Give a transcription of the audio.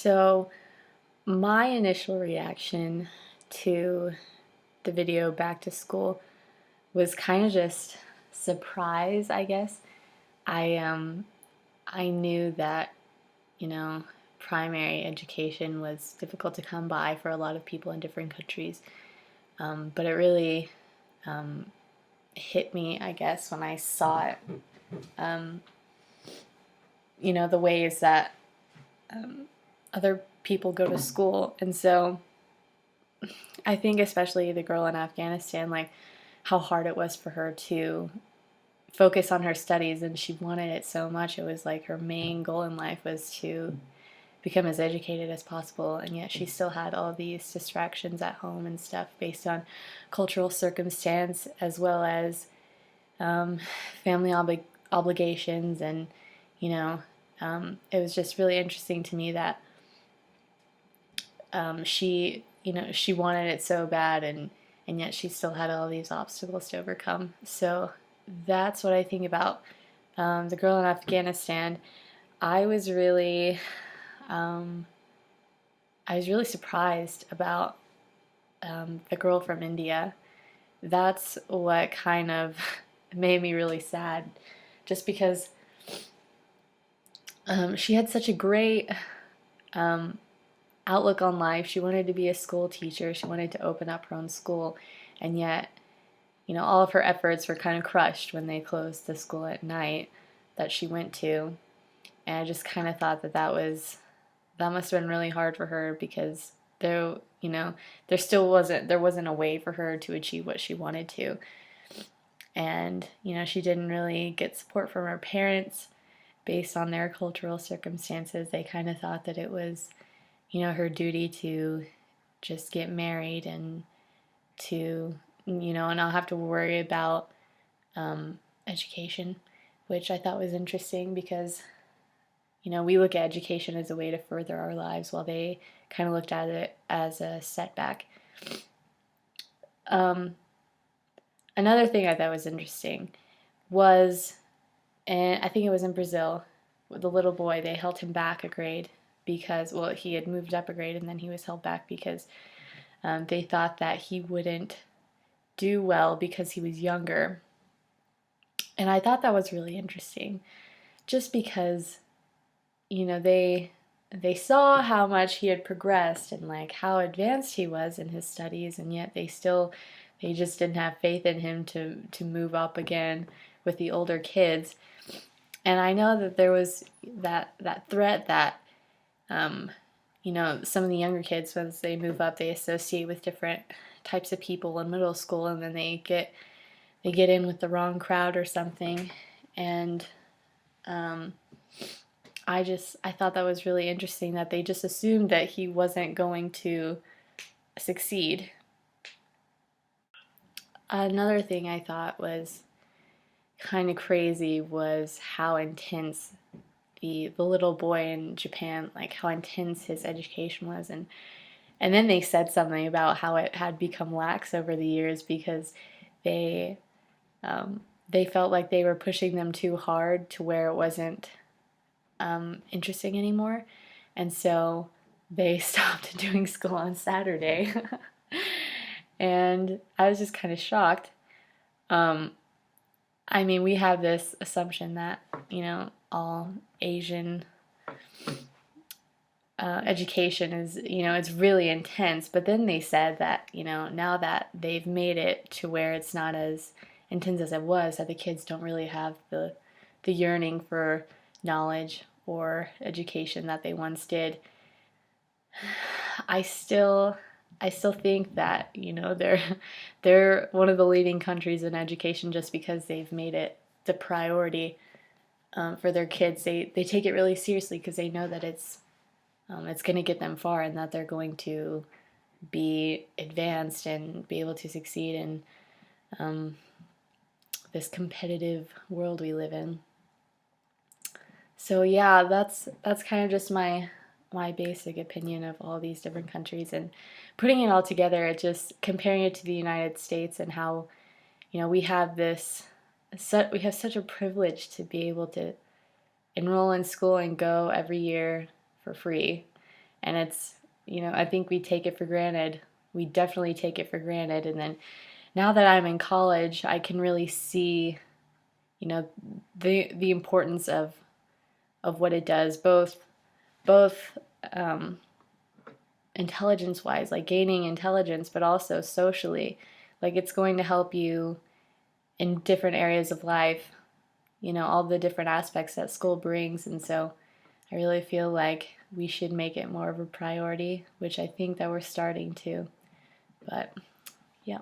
So, my initial reaction to the video Back to School was kind of just surprise, I guess. I knew that, you know, primary education was difficult to come by for a lot of people in different countries. But it really um, hit me, I guess, when I saw it. Um, the ways that other people go to school. And so I think especially the girl in Afghanistan, like how hard it was for her to focus on her studies, and she wanted it so much. It was like her main goal in life was to become as educated as possible, and yet she still had all these distractions at home and stuff based on cultural circumstance as well as um, family obligations. And you know it was just really interesting to me that she wanted it so bad, and yet she still had all these obstacles to overcome. So that's what I think about the girl in Afghanistan. I was really um, I was really surprised about the girl from India. That's what kind of made me really sad, just because she had such a great um, outlook on life. She wanted to be a school teacher. She wanted to open up her own school, and yet, all of her efforts were kind of crushed when they closed the school at night that she went to. And I just kind of thought that must have been really hard for her, because there wasn't a way for her to achieve what she wanted to. And, she didn't really get support from her parents based on their cultural circumstances. They kind of thought that it was, her duty to just get married and to, and not have to worry about education, which I thought was interesting because, we look at education as a way to further our lives, while they kind of looked at it as a setback. Um, Another thing I thought was interesting was, and I think it was in Brazil, with the little boy, they held him back a grade because, well, he had moved up a grade and then he was held back because they thought that he wouldn't do well because he was younger. And I thought that was really interesting, just because, they saw how much he had progressed and like how advanced he was in his studies, and yet they just didn't have faith in him to move up again with the older kids. And I know that there was that threat that some of the younger kids, once they move up, they associate with different types of people in middle school, and then they get in with the wrong crowd or something. And I thought that was really interesting, that they just assumed that he wasn't going to succeed. Another thing I thought was kind of crazy was how intense the little boy in Japan, like how intense his education was. And then they said something about how it had become lax over the years because they they felt like they were pushing them too hard to where it wasn't interesting anymore. And so they stopped doing school on Saturday. And I was just kind of shocked. Um, I mean, we have this assumption that, all Asian education is, it's really intense. But then they said that, now that they've made it to where it's not as intense as it was, that the kids don't really have the yearning for knowledge or education that they once did. I still I still think that, they're one of the leading countries in education just because they've made it the priority for their kids. They take it really seriously because they know that it's going to get them far, and that they're going to be advanced and be able to succeed in this competitive world we live in. So yeah, that's kind of just my basic opinion of all these different countries, and putting it all together, it just comparing it to the United States, and how, we have we have such a privilege to be able to enroll in school and go every year for free. And it's, I think we take it for granted. We definitely take it for granted. And then now that I'm in college, I can really see, the importance of what it does, both intelligence wise, like gaining intelligence, but also socially. Like it's going to help you in different areas of life, all the different aspects that school brings. And so I really feel like we should make it more of a priority, which I think that we're starting to. But yeah.